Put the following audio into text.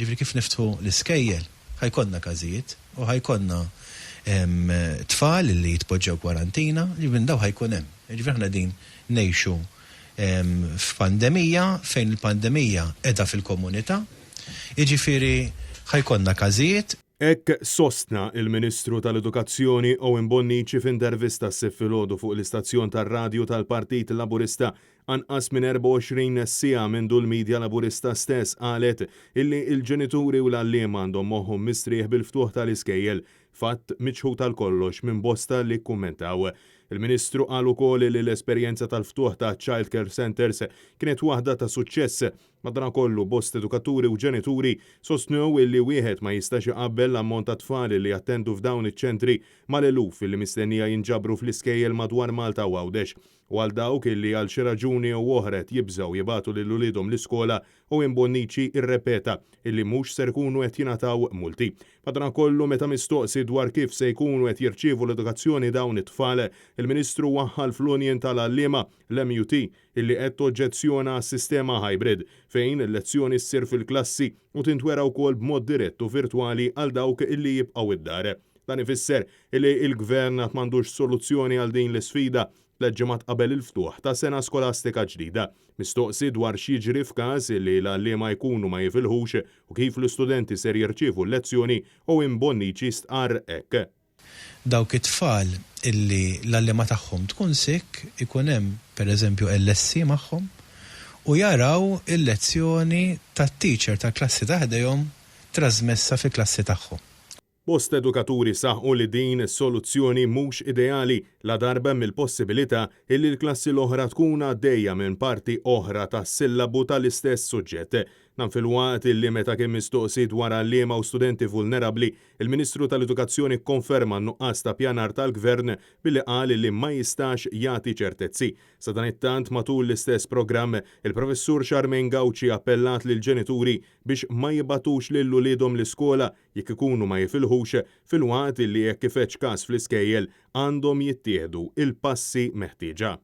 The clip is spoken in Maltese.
Ġifri kif niftħu l-iskejjel, ħajkonna każijiet u ħajkonna tfal li jitpoġġew kwarantina, ġifri daw ħajkun hemm. Ġifri aħna din ngħixu f'pandemija fejn il-pandemija qiegħda fil-komunità, jiġifieri ħajkonna każijiet. Hekk sostna il-Ministru tal-Edukazzjoni Owen Bonnici f'intervista s-filgħodu fuq l-istazzjon tar-radju tal-Partit Laburista anqas minn 24 siegħa minn l-Midja Laburista stess qalet illi l-ġenituri u l-għalliema għandhom moħħhom mistrieħ bil-ftuħ tal-iskejjel, fatt miċħu tal-kollox minn bosta li kkummentaw. Il-Ministru qal ukoll li l-esperjenza tal-ftuħ ta' Child Care Centers kienet waħda ta' suċċess. Madankollu bost edukaturi u ġenituri sostnew illi wieħed ma jistax iqabbel l-ammont ta' tfal li jattendu f'dawn iċ-ċentri mal-eluf illi mistennija jinġabru fl-iskejjel madwar Malta u Għawdex. U għal dawk illi għal xi raġuni u oħret jibżgħu jibgħatu lil uliedhom l-iskola Owen Bonnici irrepeta illi mhux ser jkunu qed jingħataw multi. Madankollu meta mistoqsi dwar kif se jkunu qed jirċievu l-edukazzjoni dawn it-tfal, il-Ministru waħħal fl-Unjen tal-Għalliema l-MUT illi qed toġġezzjona s-sistema hybrid fejn il-lezzjoni ssir fil-klassi u tintwera wkoll b'mod dirett u virtwali għal dawk illi jibqgħu id-dar. Dan ifisser illi il-Gvern qatt m'għandux soluzzjoni għal din l-isfida l-ġimgħat qabel il-ftuħ ta' sena skolastika ġdida. Mistoqsi dwar x'jiġri f'każ li l-għalliema jkunu ma jifilħux u kif l-istudenti ser jirċievu l-lezzjoni Owen Bonnici stqarr hekk. Dawk it-tfal illi l-għalliema tagħhom tkun sikk ikun hemm pereżempju LSC magħhom u jaraw il-lezzjoni tat-teacher ta' klassi taħdejhom trasmessa fi klassi tagħhom. Bost edukaturi saħħu li din is-soluzzjoni mhux ideali la darba mill-possibilità illi l-klassi l-oħra tkun għaddejja minn parti oħra tas-sillabu tal-istess suġġett. Dan fil-waqt illi meta kien mistoqsi dwar għalliema u studenti vulnerabbli, il-Ministru tal-Edukazzjoni kkonferma n-nuqqas ta' pjanar tal-Gvern billi qal li ma jistax jagħti ċertezzi. Sa dan it-tant matul l-istess programm, il-Professur Charmaine Gauci appellat lil ġenituri biex ma jibatux lil uliedhom l-iskola jekk ikunu ma jifilħux fil-waqt illi jekk ifetx każ fl-iskejjel għandhom jittieħdu il-passi meħtieġa.